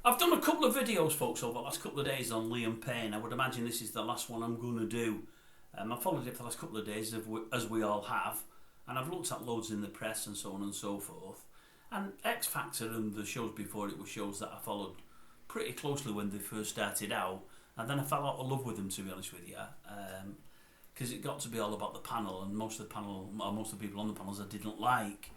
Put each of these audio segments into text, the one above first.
I've done a couple of videos, folks, over the last couple of days on Liam Payne. I would imagine this is the last one I'm going to do. I followed it for the last couple of days, as we all have, and I've looked at loads in the press and so on and so forth. And X Factor and the shows before it were shows that I followed pretty closely when they first started out, and then I fell out of love with them, to be honest with you, because it got to be all about the panel, and most of the people on the panels I didn't like.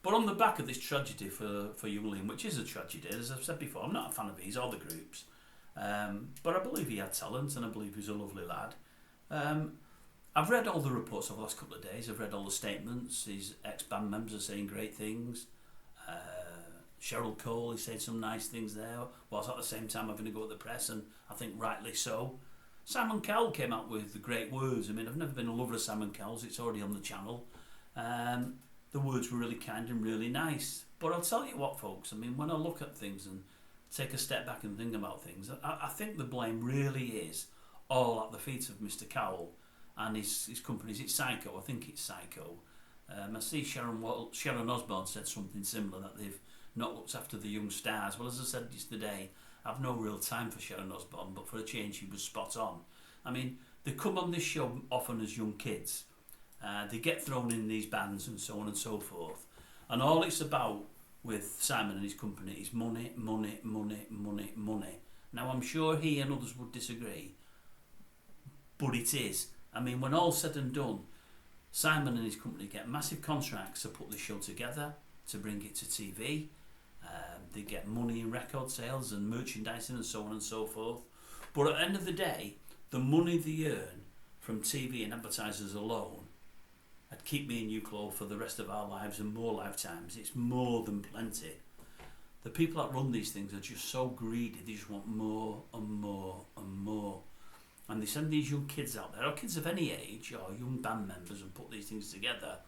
But on the back of this tragedy for young Liam, which is a tragedy, as I've said before, I'm not a fan of his or the groups, but I believe he had talent and I believe he's a lovely lad. I've read all the reports over the last couple of days. I've read all the statements. His ex-band members are saying great things. Cheryl Cole is saying some nice things there, whilst at the same time having to go at the press, and I think rightly so. Simon Cowell came out with the great words. I mean, I've never been a lover of Simon Cowell's. It's already on the channel. The words were really kind and really nice. But I'll tell you what, folks, I mean, when I look at things and take a step back and think about things, I think the blame really is all at the feet of Mr. Cowell and his company. Is it SYCO? I think it's SYCO. I see Sharon Osbourne said something similar, that they've not looked after the young stars. Well, as I said yesterday, I've no real time for Sharon Osbourne, but for a change, she was spot on. I mean, they come on this show often as young kids. They get thrown in these bands and so on and so forth. And all it's about with Simon and his company is money, money, money, money, money. Now, I'm sure he and others would disagree, but it is. I mean, when all's said and done, Simon and his company get massive contracts to put the show together, to bring it to TV. They get money in record sales and merchandising and so on and so forth. But at the end of the day, the money they earn from TV and advertisers alone would keep me and you, Chloe, for the rest of our lives and more lifetimes. It's more than plenty. The people that run these things are just so greedy. They just want more and more and more. And they send these young kids out there, or kids of any age, or young band members, and put these things together,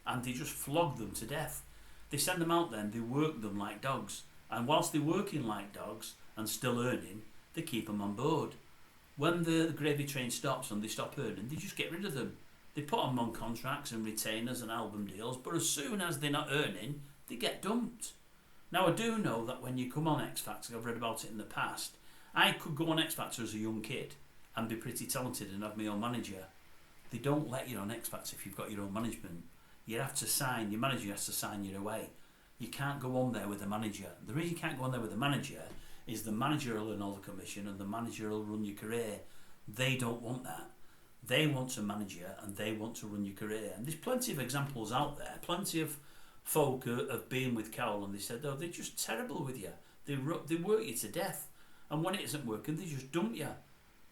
and they just flog them to death. They send them out there and they work them like dogs. And whilst they're working like dogs and still earning, they keep them on board. When the gravy train stops and they stop earning, they just get rid of them. They put them on contracts and retainers and album deals, but as soon as they're not earning, they get dumped. Now, I do know that when you come on X Factor, I've read about it in the past, I could go on X Factor as a young kid and be pretty talented and have my own manager. They don't let you on X Factor if you've got your own management. You have to sign, your manager has to sign you away. You can't go on there with a manager. The reason you can't go on there with a manager is the manager will earn all the commission and the manager will run your career. They don't want that. They want to manage you and they want to run your career. And there's plenty of examples out there. Plenty of folk have been with Cowell and they said, oh, they're just terrible with you. They work you to death. And when it isn't working, they just dump you.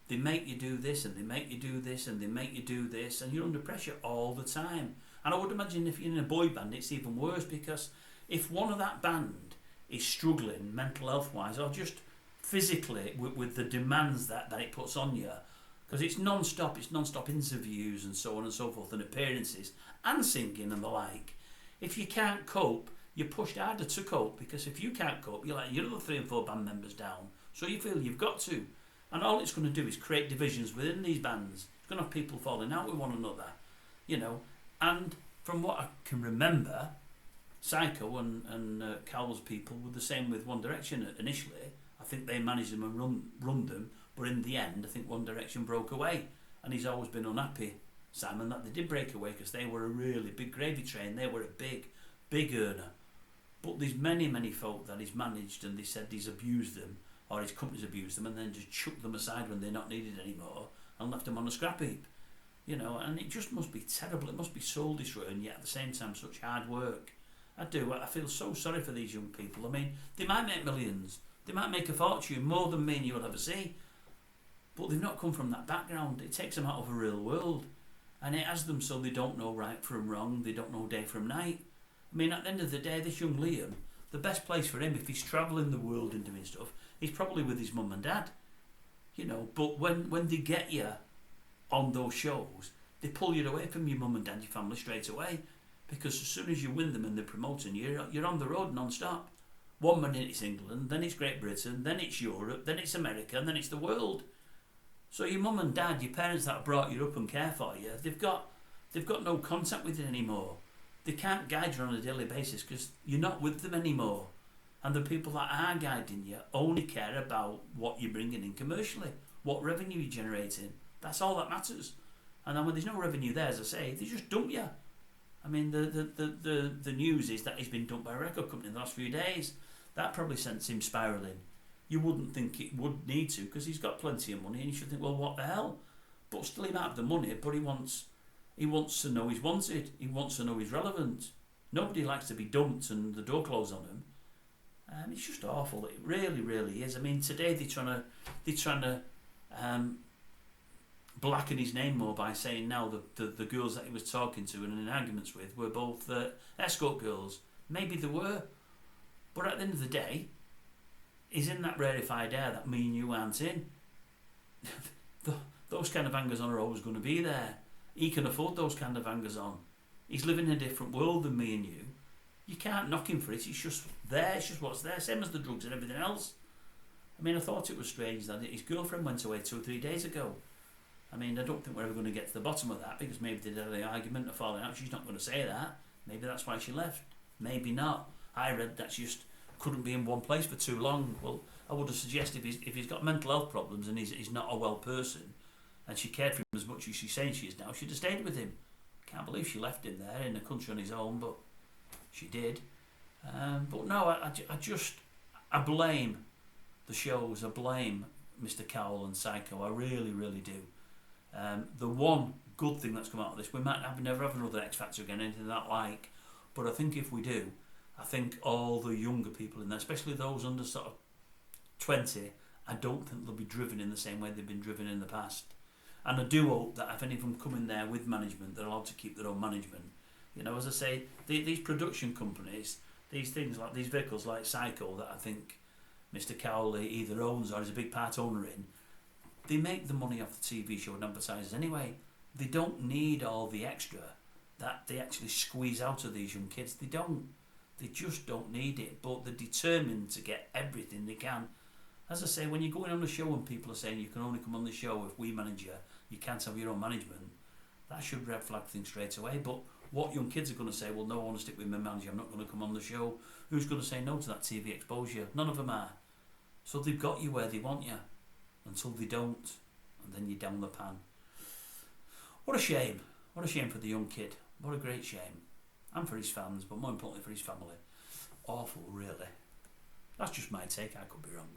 They make you do this and they make you do this and they make you do this, and you're under pressure all the time. And I would imagine if you're in a boy band, it's even worse, because if one of that band is struggling mental health wise or just physically with the demands that it puts on you, because it's non-stop interviews and so on and so forth, and appearances and singing and the like. If you can't cope, you're pushed harder to cope, because if you can't cope, you're letting your other 3 and 4 band members down. So you feel you've got to. And all it's going to do is create divisions within these bands. It's going to have people falling out with one another, you know. And from what I can remember, SYCO and Cowell's people were the same with One Direction initially. I think they managed them and run them, but in the end, I think One Direction broke away. And he's always been unhappy, Simon, that they did break away, because they were a really big gravy train. They were a big earner. But there's many, many folk that he's managed, and they said he's abused them, or his company's abused them, and then just chucked them aside when they're not needed anymore and left them on a scrap heap. You know, and it just must be terrible. It must be soul destroying, yet at the same time such hard work. I feel so sorry for these young people. I mean, they might make millions, they might make a fortune, more than me and you will ever see, but they've not come from that background. It takes them out of a real world, and it has them so they don't know right from wrong, they don't know day from night. I mean, at the end of the day, this young Liam, the best place for him, if he's travelling the world and doing stuff, he's probably with his mum and dad, you know. But when they get you on those shows, they pull you away from your mum and dad, your family, straight away, because as soon as you win them and they're promoting you, you're on the road non-stop. 1 minute it's England, then it's Great Britain, then it's Europe, then it's America, and then it's the world. So your mum and dad, your parents that brought you up and care for you, they've got no contact with you anymore. They can't guide you on a daily basis because you're not with them anymore. And the people that are guiding you only care about what you're bringing in commercially, what revenue you're generating. That's all that matters. And then when there's no revenue there, as I say, they just dump you. I mean, the news is that he's been dumped by a record company in the last few days. That probably sends him spiralling. You wouldn't think it would need to, because he's got plenty of money, and you should think, well, what the hell? But still, he might have the money, but he wants to know he's wanted. He wants to know he's relevant. Nobody likes to be dumped and the door closed on him. It's just awful. It really, really is. I mean, today they're trying to blacken his name more by saying now the girls that he was talking to and in arguments with were both escort girls. Maybe they were, but at the end of the day, he's in that rarefied air that me and you aren't in. Those kind of hangers on are always going to be there. He can afford those kind of hangers on. He's living in a different world than me and you. You can't knock him for it. It's just there. It's just what's there. Same as the drugs and everything else. I mean, I thought it was strange that his girlfriend went away 2 or 3 days ago. I mean, I don't think we're ever going to get to the bottom of that, because maybe they had an argument or falling out. She's not going to say that. Maybe that's why she left. Maybe not. I read that she just couldn't be in one place for too long. Well, I would have suggested if he's got mental health problems and he's not a well person, and she cared for him as much as she's saying she is now, she'd have stayed with him. Can't believe she left him there in the country on his own, but she did. But no, I blame the shows. I blame Mr. Cowell and SYCO. I really, really do. The one good thing that's come out of this, we might never have another X Factor again, anything that like, but I think if we do, I think all the younger people in there, especially those under sort of 20, I don't think they'll be driven in the same way they've been driven in the past. And I do hope that if any of them come in there with management, they're allowed to keep their own management. You know, as I say, these production companies, these things like these vehicles like SYCO that I think Mr. Cowell either owns or is a big part owner in, they make the money off the TV show and advertisers anyway. They don't need all the extra that they actually squeeze out of these young kids. They don't. They just don't need it, but they're determined to get everything they can. As I say, when you're going on the show and people are saying you can only come on the show if we manage you can't have your own management, that should red flag things straight away. But what young kids are going to say, well, no, I want to stick with my manager, I'm not going to come on the show. Who's going to say no to that TV exposure? None of them are. So they've got you where they want you until they don't, and then you're down the pan. What a shame. What a shame for the young kid. What a great shame. And for his fans, but more importantly for his family. Awful, really. That's just my take. I could be wrong.